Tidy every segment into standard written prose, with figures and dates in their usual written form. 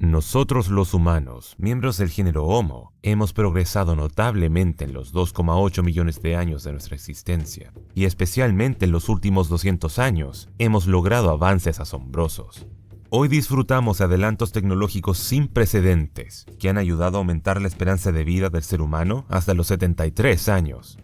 Nosotros los humanos, miembros del género Homo, hemos progresado notablemente en los 2,8 millones de años de nuestra existencia, y especialmente en los últimos 200 años hemos logrado avances asombrosos. Hoy disfrutamos de adelantos tecnológicos sin precedentes que han ayudado a aumentar la esperanza de vida del ser humano hasta los 73 años.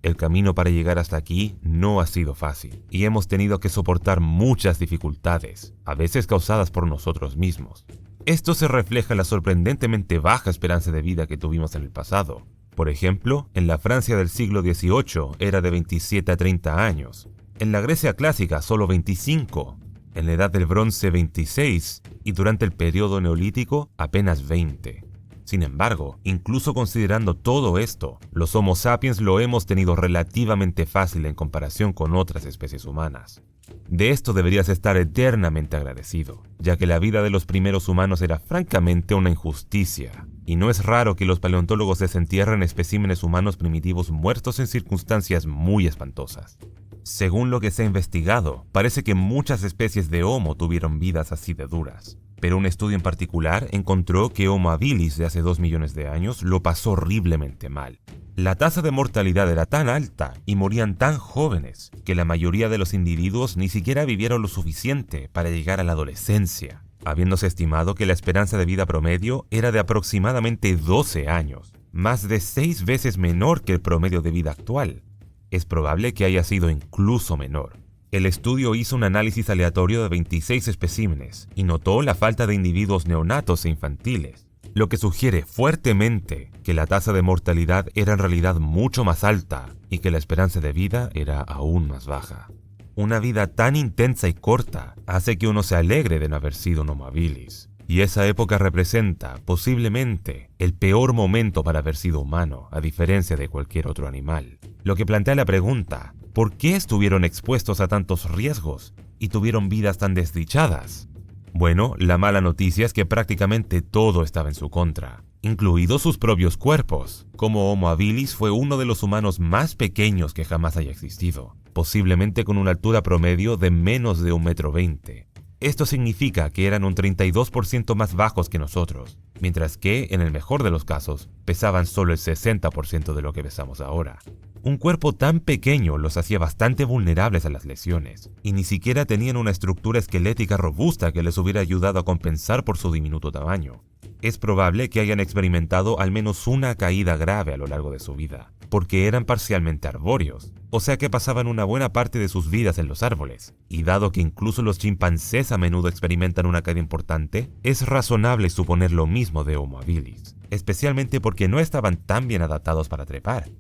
El camino para llegar hasta aquí no ha sido fácil y hemos tenido que soportar muchas dificultades, a veces causadas por nosotros mismos. Esto se refleja en la sorprendentemente baja esperanza de vida que tuvimos en el pasado. Por ejemplo, en la Francia del siglo XVIII era de 27 a 30 años, en la Grecia clásica solo 25, en la Edad del Bronce 26 y durante el periodo neolítico apenas 20. Sin embargo, incluso considerando todo esto, los Homo sapiens lo hemos tenido relativamente fácil en comparación con otras especies humanas. De esto deberías estar eternamente agradecido, ya que la vida de los primeros humanos era francamente una injusticia, y no es raro que los paleontólogos desentierren especímenes humanos primitivos muertos en circunstancias muy espantosas. Según lo que se ha investigado, parece que muchas especies de Homo tuvieron vidas así de duras, pero un estudio en particular encontró que Homo habilis de hace 2 millones de años lo pasó horriblemente mal. La tasa de mortalidad era tan alta y morían tan jóvenes que la mayoría de los individuos ni siquiera vivieron lo suficiente para llegar a la adolescencia, habiéndose estimado que la esperanza de vida promedio era de aproximadamente 12 años, más de 6 veces menor que el promedio de vida actual. Es probable que haya sido incluso menor. El estudio hizo un análisis aleatorio de 26 especímenes y notó la falta de individuos neonatos e infantiles, lo que sugiere fuertemente que la tasa de mortalidad era en realidad mucho más alta y que la esperanza de vida era aún más baja. Una vida tan intensa y corta hace que uno se alegre de no haber sido un Homo habilis, y esa época representa, posiblemente, el peor momento para haber sido humano, a diferencia de cualquier otro animal. Lo que plantea la pregunta, ¿por qué estuvieron expuestos a tantos riesgos y tuvieron vidas tan desdichadas? Bueno, la mala noticia es que prácticamente todo estaba en su contra, incluidos sus propios cuerpos. Como Homo habilis fue uno de los humanos más pequeños que jamás haya existido, posiblemente con una altura promedio de menos de 1,20 m. Esto significa que eran un 32% más bajos que nosotros, mientras que, en el mejor de los casos, pesaban solo el 60% de lo que pesamos ahora. Un cuerpo tan pequeño los hacía bastante vulnerables a las lesiones, y ni siquiera tenían una estructura esquelética robusta que les hubiera ayudado a compensar por su diminuto tamaño. Es probable que hayan experimentado al menos una caída grave a lo largo de su vida, porque eran parcialmente arbóreos, o sea que pasaban una buena parte de sus vidas en los árboles, y dado que incluso los chimpancés a menudo experimentan una caída importante, es razonable suponer lo mismo de Homo habilis, especialmente porque no estaban tan bien adaptados para trepar.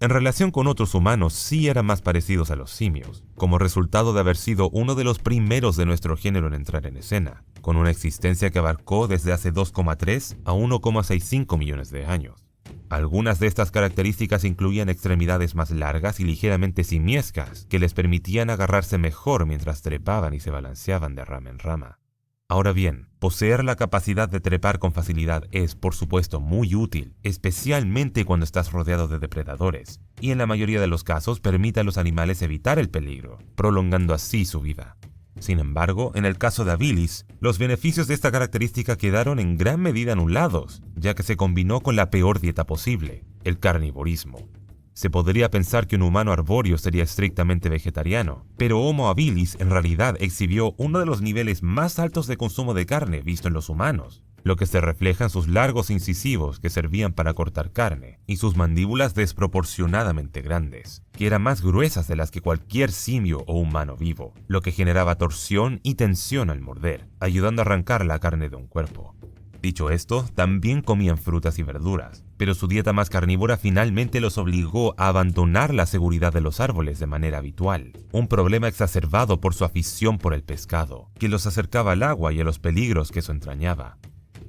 En relación con otros humanos, sí eran más parecidos a los simios, como resultado de haber sido uno de los primeros de nuestro género en entrar en escena, con una existencia que abarcó desde hace 2,3 a 1,65 millones de años. Algunas de estas características incluían extremidades más largas y ligeramente simiescas, que les permitían agarrarse mejor mientras trepaban y se balanceaban de rama en rama. Ahora bien, poseer la capacidad de trepar con facilidad es, por supuesto, muy útil, especialmente cuando estás rodeado de depredadores, y en la mayoría de los casos permite a los animales evitar el peligro, prolongando así su vida. Sin embargo, en el caso de habilis, los beneficios de esta característica quedaron en gran medida anulados, ya que se combinó con la peor dieta posible, el carnivorismo. Se podría pensar que un humano arbóreo sería estrictamente vegetariano, pero Homo habilis en realidad exhibió uno de los niveles más altos de consumo de carne visto en los humanos, lo que se refleja en sus largos incisivos que servían para cortar carne, y sus mandíbulas desproporcionadamente grandes, que eran más gruesas de las que cualquier simio o humano vivo, lo que generaba torsión y tensión al morder, ayudando a arrancar la carne de un cuerpo. Dicho esto, también comían frutas y verduras, pero su dieta más carnívora finalmente los obligó a abandonar la seguridad de los árboles de manera habitual, un problema exacerbado por su afición por el pescado, que los acercaba al agua y a los peligros que eso entrañaba.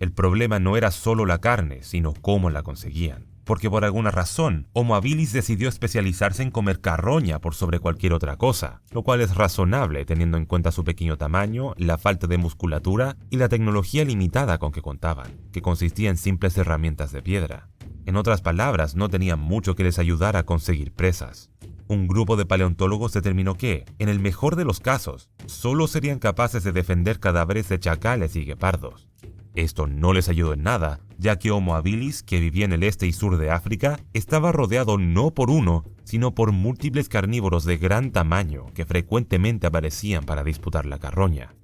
El problema no era solo la carne, sino cómo la conseguían, porque por alguna razón, Homo habilis decidió especializarse en comer carroña por sobre cualquier otra cosa, lo cual es razonable teniendo en cuenta su pequeño tamaño, la falta de musculatura y la tecnología limitada con que contaban, que consistía en simples herramientas de piedra. En otras palabras, no tenían mucho que les ayudara a conseguir presas. Un grupo de paleontólogos determinó que, en el mejor de los casos, solo serían capaces de defender cadáveres de chacales y guepardos. Esto no les ayudó en nada, ya que Homo habilis, que vivía en el este y sur de África, estaba rodeado no por uno, sino por múltiples carnívoros de gran tamaño que frecuentemente aparecían para disputar la carroña.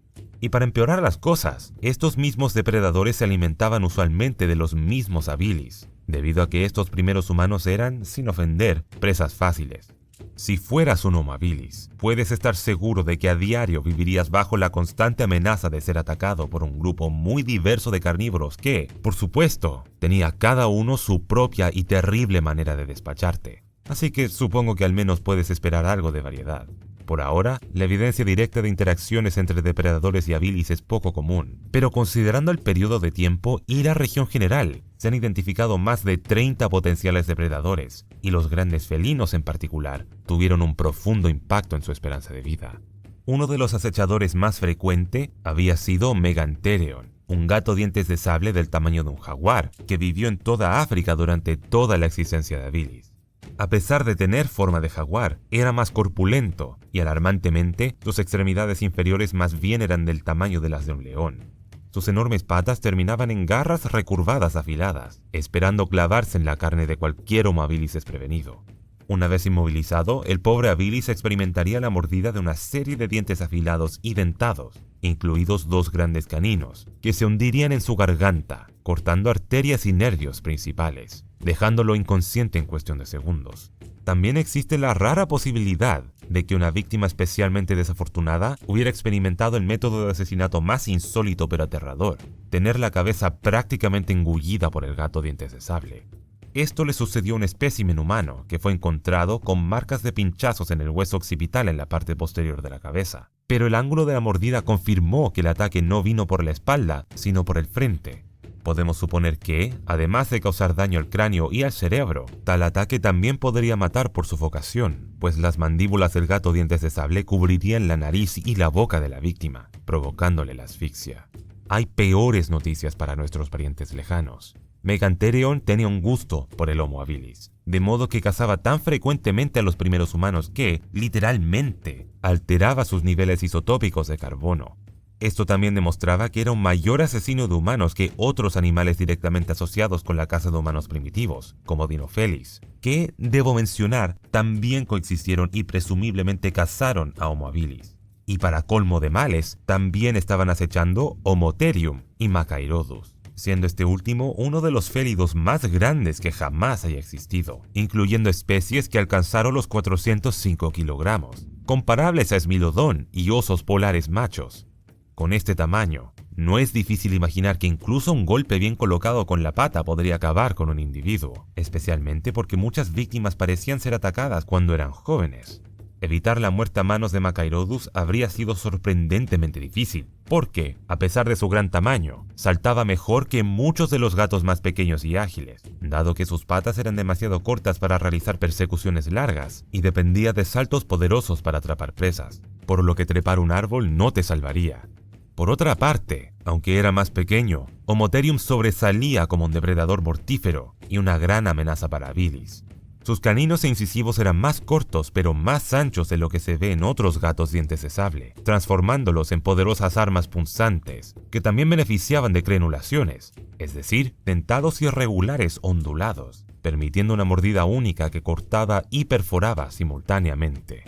Y para empeorar las cosas, estos mismos depredadores se alimentaban usualmente de los mismos habilis, debido a que estos primeros humanos eran, sin ofender, presas fáciles. Si fueras un Homo habilis, puedes estar seguro de que a diario vivirías bajo la constante amenaza de ser atacado por un grupo muy diverso de carnívoros que, por supuesto, tenía cada uno su propia y terrible manera de despacharte. Así que supongo que al menos puedes esperar algo de variedad. Por ahora, la evidencia directa de interacciones entre depredadores y habilis es poco común, pero considerando el periodo de tiempo y la región general, se han identificado más de 30 potenciales depredadores, y los grandes felinos en particular tuvieron un profundo impacto en su esperanza de vida. Uno de los acechadores más frecuente había sido Megantherion, un gato dientes de sable del tamaño de un jaguar, que vivió en toda África durante toda la existencia de habilis. A pesar de tener forma de jaguar, era más corpulento y alarmantemente, sus extremidades inferiores más bien eran del tamaño de las de un león. Sus enormes patas terminaban en garras recurvadas afiladas, esperando clavarse en la carne de cualquier Homo habilis desprevenido. Una vez inmovilizado, el pobre habilis experimentaría la mordida de una serie de dientes afilados y dentados, incluidos 2 grandes caninos, que se hundirían en su garganta, cortando arterias y nervios principales, dejándolo inconsciente en cuestión de segundos. También existe la rara posibilidad de que una víctima especialmente desafortunada hubiera experimentado el método de asesinato más insólito pero aterrador, tener la cabeza prácticamente engullida por el gato dientes de sable. Esto le sucedió a un espécimen humano que fue encontrado con marcas de pinchazos en el hueso occipital en la parte posterior de la cabeza. Pero el ángulo de la mordida confirmó que el ataque no vino por la espalda, sino por el frente. Podemos suponer que, además de causar daño al cráneo y al cerebro, tal ataque también podría matar por sufocación, pues las mandíbulas del gato dientes de sable cubrirían la nariz y la boca de la víctima, provocándole la asfixia. Hay peores noticias para nuestros parientes lejanos. Megantherion tenía un gusto por el Homo habilis, de modo que cazaba tan frecuentemente a los primeros humanos que, literalmente, alteraba sus niveles isotópicos de carbono. Esto también demostraba que era un mayor asesino de humanos que otros animales directamente asociados con la caza de humanos primitivos, como Dinofelis, que, debo mencionar, también coexistieron y presumiblemente cazaron a Homo habilis. Y para colmo de males, también estaban acechando Homotherium y Machairodus, siendo este último uno de los félidos más grandes que jamás haya existido, incluyendo especies que alcanzaron los 405 kilogramos, comparables a Smilodon y osos polares machos. Con este tamaño, no es difícil imaginar que incluso un golpe bien colocado con la pata podría acabar con un individuo, especialmente porque muchas víctimas parecían ser atacadas cuando eran jóvenes. Evitar la muerte a manos de Machairodus habría sido sorprendentemente difícil, porque, a pesar de su gran tamaño, saltaba mejor que muchos de los gatos más pequeños y ágiles, dado que sus patas eran demasiado cortas para realizar persecuciones largas y dependía de saltos poderosos para atrapar presas, por lo que trepar un árbol no te salvaría. Por otra parte, aunque era más pequeño, Homotherium sobresalía como un depredador mortífero y una gran amenaza para habilis. Sus caninos e incisivos eran más cortos pero más anchos de lo que se ve en otros gatos dientes de sable, transformándolos en poderosas armas punzantes, que también beneficiaban de crenulaciones, es decir, dentados irregulares ondulados, permitiendo una mordida única que cortaba y perforaba simultáneamente.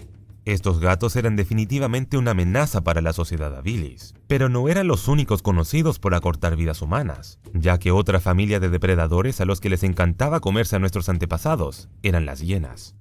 Estos gatos eran definitivamente una amenaza para la sociedad habilis, pero no eran los únicos conocidos por acortar vidas humanas, ya que otra familia de depredadores a los que les encantaba comerse a nuestros antepasados eran las hienas.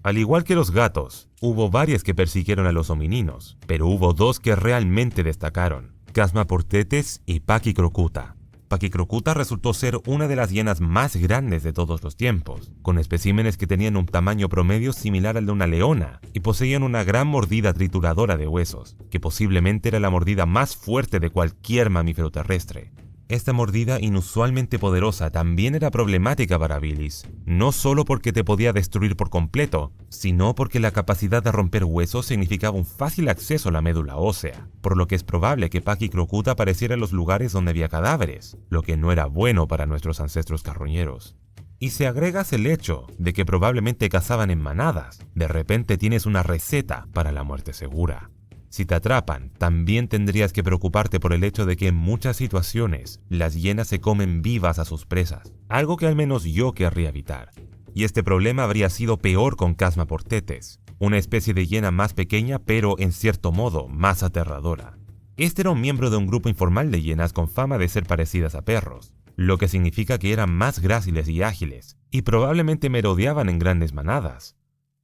Al igual que los gatos, hubo varias que persiguieron a los homininos, pero hubo 2 que realmente destacaron, Chasmaportetes y Pachycrocuta. Pachycrocuta resultó ser una de las hienas más grandes de todos los tiempos, con especímenes que tenían un tamaño promedio similar al de una leona y poseían una gran mordida trituradora de huesos, que posiblemente era la mordida más fuerte de cualquier mamífero terrestre. Esta mordida inusualmente poderosa también era problemática para habilis, no solo porque te podía destruir por completo, sino porque la capacidad de romper huesos significaba un fácil acceso a la médula ósea, por lo que es probable que Pachycrocuta apareciera en los lugares donde había cadáveres, lo que no era bueno para nuestros ancestros carroñeros. Y si agregas el hecho de que probablemente cazaban en manadas, de repente tienes una receta para la muerte segura. Si te atrapan, también tendrías que preocuparte por el hecho de que en muchas situaciones las hienas se comen vivas a sus presas, algo que al menos yo querría evitar. Y este problema habría sido peor con Chasma portetes, una especie de hiena más pequeña pero en cierto modo más aterradora. Este era un miembro de un grupo informal de hienas con fama de ser parecidas a perros, lo que significa que eran más gráciles y ágiles, y probablemente merodeaban en grandes manadas.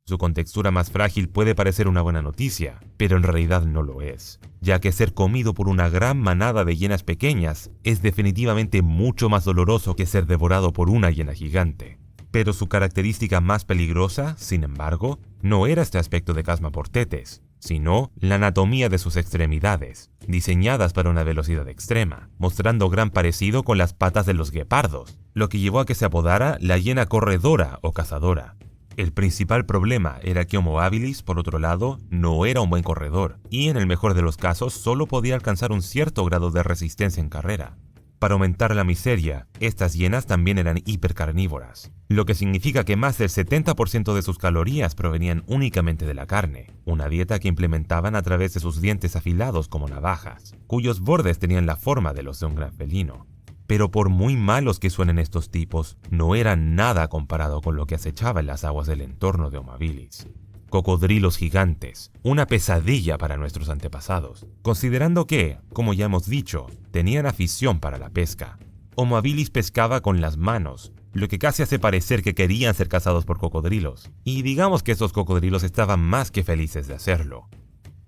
Su contextura más frágil puede parecer una buena noticia, pero en realidad no lo es, ya que ser comido por una gran manada de hienas pequeñas es definitivamente mucho más doloroso que ser devorado por una hiena gigante. Pero su característica más peligrosa, sin embargo, no era este aspecto de Chasma portetes, sino la anatomía de sus extremidades, diseñadas para una velocidad extrema, mostrando gran parecido con las patas de los guepardos, lo que llevó a que se apodara la hiena corredora o cazadora. El principal problema era que Homo habilis, por otro lado, no era un buen corredor, y en el mejor de los casos solo podía alcanzar un cierto grado de resistencia en carrera. Para aumentar la miseria, estas hienas también eran hipercarnívoras, lo que significa que más del 70% de sus calorías provenían únicamente de la carne, una dieta que implementaban a través de sus dientes afilados como navajas, cuyos bordes tenían la forma de los de un gran felino. Pero por muy malos que suenen estos tipos, no eran nada comparado con lo que acechaba en las aguas del entorno de Homo habilis. Cocodrilos gigantes, una pesadilla para nuestros antepasados, considerando que, como ya hemos dicho, tenían afición para la pesca. Homo habilis pescaba con las manos, lo que casi hace parecer que querían ser cazados por cocodrilos, y digamos que estos cocodrilos estaban más que felices de hacerlo.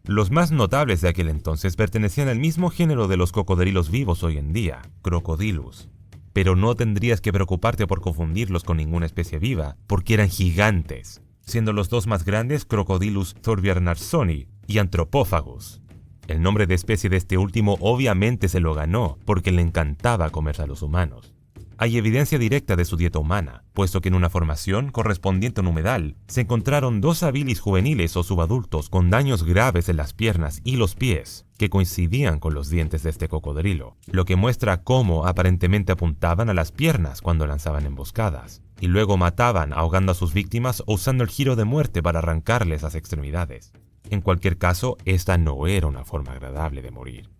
Los más notables de aquel entonces pertenecían al mismo género de los cocodrilos vivos hoy en día, Crocodylus. Pero no tendrías que preocuparte por confundirlos con ninguna especie viva, porque eran gigantes, siendo los dos más grandes Crocodylus thorbjarnarssoni y Anthropophagus. El nombre de especie de este último obviamente se lo ganó porque le encantaba comerse a los humanos. Hay evidencia directa de su dieta humana, puesto que en una formación correspondiente a un humedal se encontraron dos habilis juveniles o subadultos con daños graves en las piernas y los pies, que coincidían con los dientes de este cocodrilo, lo que muestra cómo aparentemente apuntaban a las piernas cuando lanzaban emboscadas, y luego mataban ahogando a sus víctimas o usando el giro de muerte para arrancarles las extremidades. En cualquier caso, esta no era una forma agradable de morir.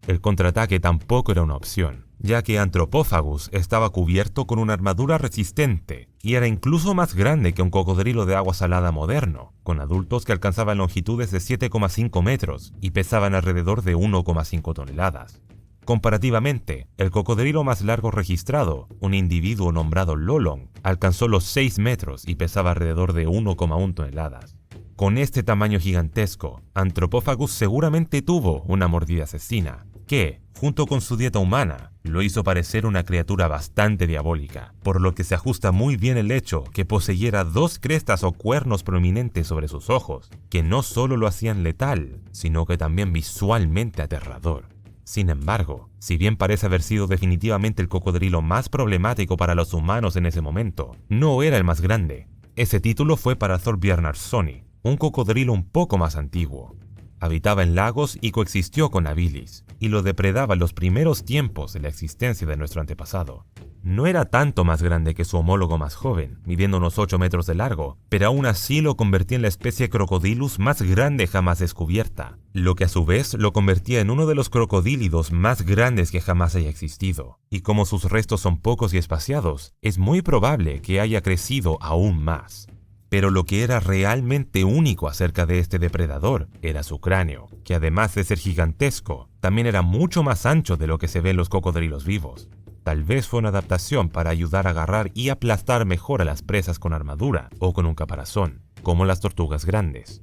El contraataque tampoco era una opción, ya que Anthropophagus estaba cubierto con una armadura resistente y era incluso más grande que un cocodrilo de agua salada moderno, con adultos que alcanzaban longitudes de 7,5 metros y pesaban alrededor de 1,5 toneladas. Comparativamente, el cocodrilo más largo registrado, un individuo nombrado Lolong, alcanzó los 6 metros y pesaba alrededor de 1,1 toneladas. Con este tamaño gigantesco, Anthropophagus seguramente tuvo una mordida asesina, que, junto con su dieta humana, lo hizo parecer una criatura bastante diabólica, por lo que se ajusta muy bien el hecho que poseyera dos crestas o cuernos prominentes sobre sus ojos, que no solo lo hacían letal, sino que también visualmente aterrador. Sin embargo, si bien parece haber sido definitivamente el cocodrilo más problemático para los humanos en ese momento, no era el más grande. Ese título fue para Thorbjarnarssoni, un cocodrilo un poco más antiguo. Habitaba en lagos y coexistió con habilis, y lo depredaba en los primeros tiempos de la existencia de nuestro antepasado. No era tanto más grande que su homólogo más joven, midiendo unos 8 metros de largo, pero aún así lo convertía en la especie Crocodylus más grande jamás descubierta, lo que a su vez lo convertía en uno de los crocodílidos más grandes que jamás haya existido. Y como sus restos son pocos y espaciados, es muy probable que haya crecido aún más. Pero lo que era realmente único acerca de este depredador era su cráneo, que además de ser gigantesco, también era mucho más ancho de lo que se ve en los cocodrilos vivos. Tal vez fue una adaptación para ayudar a agarrar y aplastar mejor a las presas con armadura o con un caparazón, como las tortugas grandes.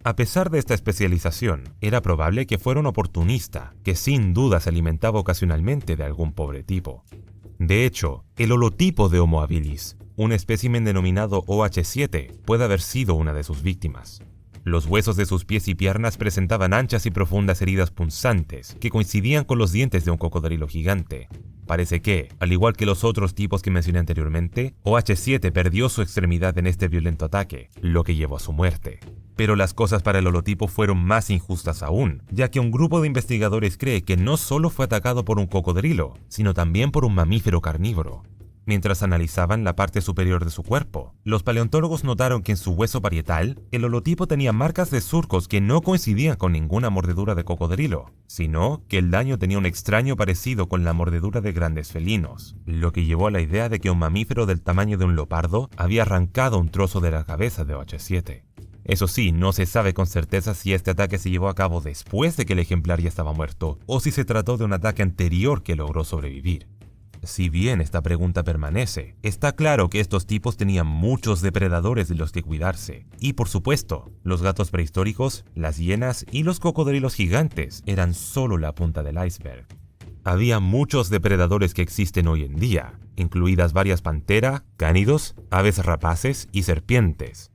A pesar de esta especialización, era probable que fuera un oportunista, que sin duda se alimentaba ocasionalmente de algún pobre tipo. De hecho, el holotipo de Homo habilis, un espécimen denominado OH7, puede haber sido una de sus víctimas. Los huesos de sus pies y piernas presentaban anchas y profundas heridas punzantes que coincidían con los dientes de un cocodrilo gigante. Parece que, al igual que los otros tipos que mencioné anteriormente, OH7 perdió su extremidad en este violento ataque, lo que llevó a su muerte. Pero las cosas para el holotipo fueron más injustas aún, ya que un grupo de investigadores cree que no solo fue atacado por un cocodrilo, sino también por un mamífero carnívoro. mientras analizaban la parte superior de su cuerpo. Los paleontólogos notaron que en su hueso parietal, el holotipo tenía marcas de surcos que no coincidían con ninguna mordedura de cocodrilo, sino que el daño tenía un extraño parecido con la mordedura de grandes felinos, lo que llevó a la idea de que un mamífero del tamaño de un leopardo había arrancado un trozo de la cabeza de OH7. Eso sí, no se sabe con certeza si este ataque se llevó a cabo después de que el ejemplar ya estaba muerto, o si se trató de un ataque anterior que logró sobrevivir. Si bien esta pregunta permanece, está claro que estos tipos tenían muchos depredadores de los que cuidarse. Y por supuesto, los gatos prehistóricos, las hienas y los cocodrilos gigantes eran solo la punta del iceberg. Había muchos depredadores que existen hoy en día, incluidas varias pantera, cánidos, aves rapaces y serpientes.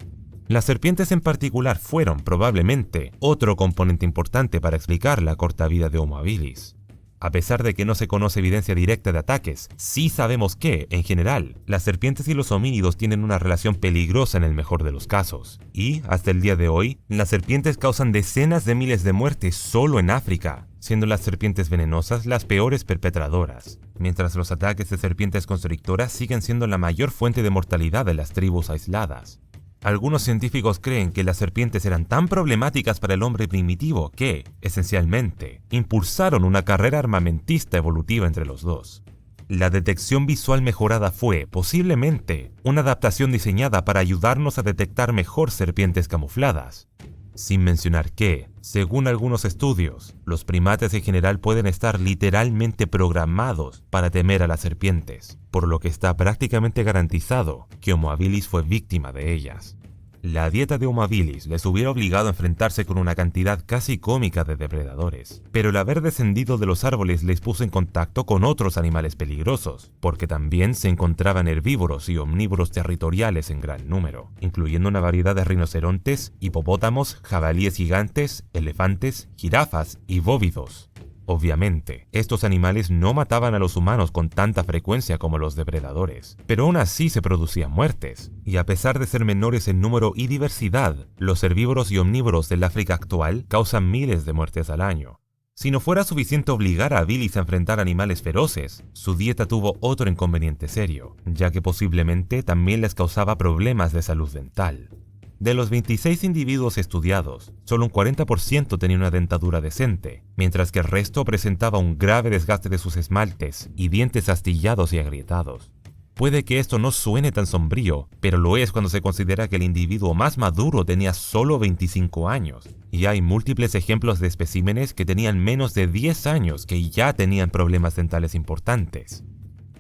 Las serpientes en particular fueron, probablemente, otro componente importante para explicar la corta vida de Homo habilis. A pesar de que no se conoce evidencia directa de ataques, sí sabemos que, en general, las serpientes y los homínidos tienen una relación peligrosa en el mejor de los casos. Y, hasta el día de hoy, las serpientes causan decenas de miles de muertes solo en África, siendo las serpientes venenosas las peores perpetradoras, mientras los ataques de serpientes constrictoras siguen siendo la mayor fuente de mortalidad de las tribus aisladas. Algunos científicos creen que las serpientes eran tan problemáticas para el hombre primitivo que, esencialmente, impulsaron una carrera armamentista evolutiva entre los dos. La detección visual mejorada fue, posiblemente, una adaptación diseñada para ayudarnos a detectar mejor serpientes camufladas. Sin mencionar que, según algunos estudios, los primates en general pueden estar literalmente programados para temer a las serpientes, por lo que está prácticamente garantizado que Homo habilis fue víctima de ellas. La dieta de Homo habilis les hubiera obligado a enfrentarse con una cantidad casi cómica de depredadores, pero el haber descendido de los árboles les puso en contacto con otros animales peligrosos, porque también se encontraban herbívoros y omnívoros territoriales en gran número, incluyendo una variedad de rinocerontes, hipopótamos, jabalíes gigantes, elefantes, jirafas y bóvidos. Obviamente, estos animales no mataban a los humanos con tanta frecuencia como los depredadores, pero aún así se producían muertes, y a pesar de ser menores en número y diversidad, los herbívoros y omnívoros del África actual causan miles de muertes al año. Si no fuera suficiente obligar a habilis a enfrentar animales feroces, su dieta tuvo otro inconveniente serio, ya que posiblemente también les causaba problemas de salud dental. De los 26 individuos estudiados, solo un 40% tenía una dentadura decente, mientras que el resto presentaba un grave desgaste de sus esmaltes y dientes astillados y agrietados. Puede que esto no suene tan sombrío, pero lo es cuando se considera que el individuo más maduro tenía solo 25 años, y hay múltiples ejemplos de especímenes que tenían menos de 10 años que ya tenían problemas dentales importantes.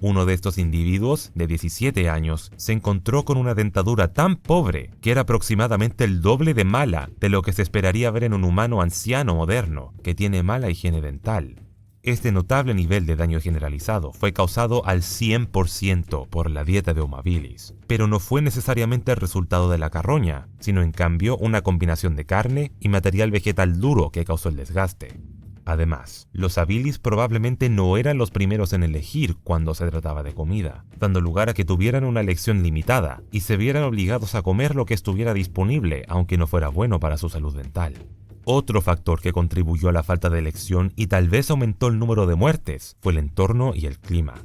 Uno de estos individuos, de 17 años, se encontró con una dentadura tan pobre que era aproximadamente el doble de mala de lo que se esperaría ver en un humano anciano moderno que tiene mala higiene dental. Este notable nivel de daño generalizado fue causado al 100% por la dieta de Homo habilis, pero no fue necesariamente el resultado de la carroña, sino en cambio una combinación de carne y material vegetal duro que causó el desgaste. Además, los habilis probablemente no eran los primeros en elegir cuando se trataba de comida, dando lugar a que tuvieran una elección limitada y se vieran obligados a comer lo que estuviera disponible, aunque no fuera bueno para su salud dental. Otro factor que contribuyó a la falta de elección y tal vez aumentó el número de muertes fue el entorno y el clima.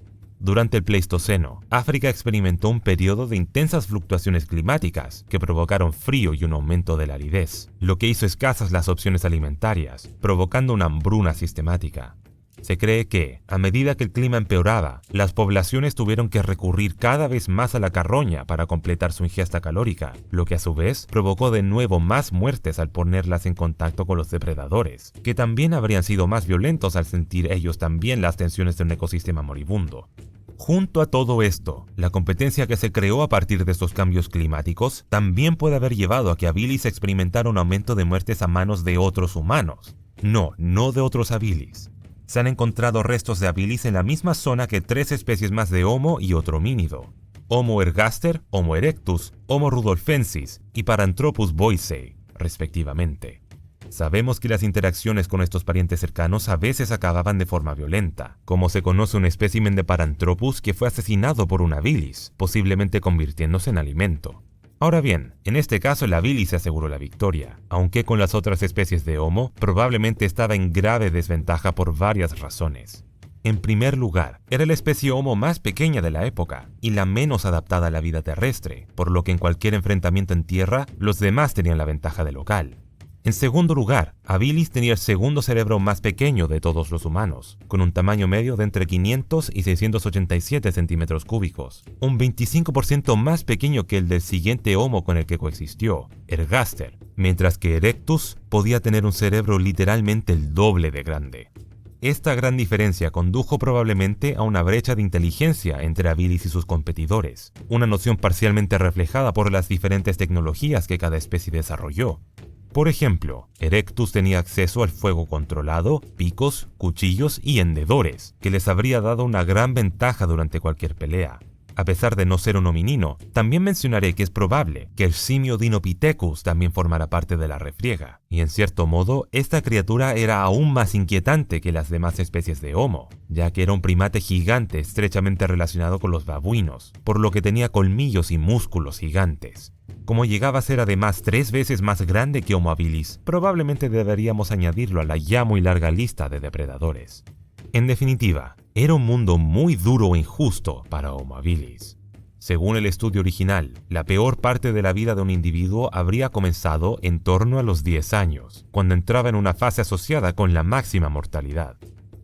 Durante el Pleistoceno, África experimentó un periodo de intensas fluctuaciones climáticas que provocaron frío y un aumento de la aridez, lo que hizo escasas las opciones alimentarias, provocando una hambruna sistemática. Se cree que, a medida que el clima empeoraba, las poblaciones tuvieron que recurrir cada vez más a la carroña para completar su ingesta calórica, lo que a su vez provocó de nuevo más muertes al ponerlas en contacto con los depredadores, que también habrían sido más violentos al sentir ellos también las tensiones de un ecosistema moribundo. Junto a todo esto, la competencia que se creó a partir de estos cambios climáticos también puede haber llevado a que habilis experimentara un aumento de muertes a manos de otros humanos. No de otros habilis. Se han encontrado restos de habilis en la misma zona que 3 especies más de Homo y otro homínido: Homo ergaster, Homo erectus, Homo rudolfensis y Paranthropus boisei, respectivamente. Sabemos que las interacciones con estos parientes cercanos a veces acababan de forma violenta, como se conoce un espécimen de Paranthropus que fue asesinado por un habilis, posiblemente convirtiéndose en alimento. Ahora bien, en este caso el habilis se aseguró la victoria, aunque con las otras especies de Homo probablemente estaba en grave desventaja por varias razones. En primer lugar, era la especie Homo más pequeña de la época y la menos adaptada a la vida terrestre, por lo que en cualquier enfrentamiento en tierra, los demás tenían la ventaja de local. En segundo lugar, habilis tenía el segundo cerebro más pequeño de todos los humanos, con un tamaño medio de entre 500 y 687 centímetros cúbicos, un 25% más pequeño que el del siguiente Homo con el que coexistió, Ergaster, mientras que Erectus podía tener un cerebro literalmente el doble de grande. Esta gran diferencia condujo probablemente a una brecha de inteligencia entre habilis y sus competidores, una noción parcialmente reflejada por las diferentes tecnologías que cada especie desarrolló. Por ejemplo, Erectus tenía acceso al fuego controlado, picos, cuchillos y hendedores, que les habría dado una gran ventaja durante cualquier pelea. A pesar de no ser un hominino, también mencionaré que es probable que el simio Dinopithecus también formara parte de la refriega, y en cierto modo, esta criatura era aún más inquietante que las demás especies de Homo, ya que era un primate gigante estrechamente relacionado con los babuinos, por lo que tenía colmillos y músculos gigantes. Como llegaba a ser además 3 veces más grande que Homo habilis, probablemente deberíamos añadirlo a la ya muy larga lista de depredadores. En definitiva, era un mundo muy duro e injusto para Homo habilis. Según el estudio original, la peor parte de la vida de un individuo habría comenzado en torno a los 10 años, cuando entraba en una fase asociada con la máxima mortalidad.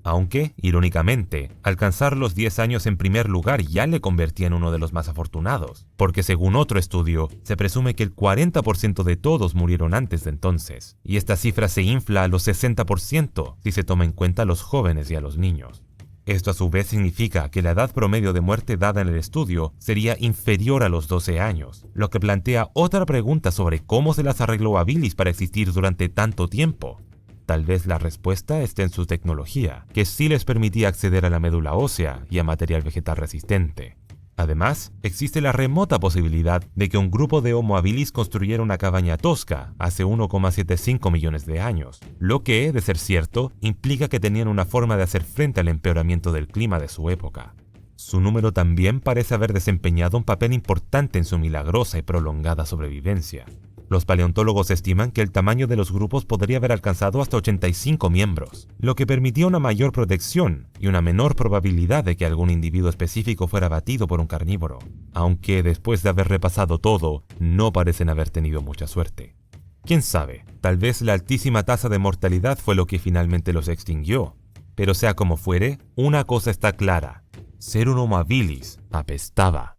Aunque, irónicamente, alcanzar los 10 años en primer lugar ya le convertía en uno de los más afortunados, porque según otro estudio, se presume que el 40% de todos murieron antes de entonces, y esta cifra se infla a los 60% si se toma en cuenta a los jóvenes y a los niños. Esto a su vez significa que la edad promedio de muerte dada en el estudio sería inferior a los 12 años, lo que plantea otra pregunta sobre cómo se las arregló habilis para existir durante tanto tiempo. Tal vez la respuesta esté en su tecnología, que sí les permitía acceder a la médula ósea y a material vegetal resistente. Además, existe la remota posibilidad de que un grupo de Homo habilis construyera una cabaña tosca hace 1,75 millones de años, lo que, de ser cierto, implica que tenían una forma de hacer frente al empeoramiento del clima de su época. Su número también parece haber desempeñado un papel importante en su milagrosa y prolongada sobrevivencia. Los paleontólogos estiman que el tamaño de los grupos podría haber alcanzado hasta 85 miembros, lo que permitía una mayor protección y una menor probabilidad de que algún individuo específico fuera abatido por un carnívoro, aunque después de haber repasado todo, no parecen haber tenido mucha suerte. ¿Quién sabe? Tal vez la altísima tasa de mortalidad fue lo que finalmente los extinguió. Pero sea como fuere, una cosa está clara: ser un Homo habilis apestaba.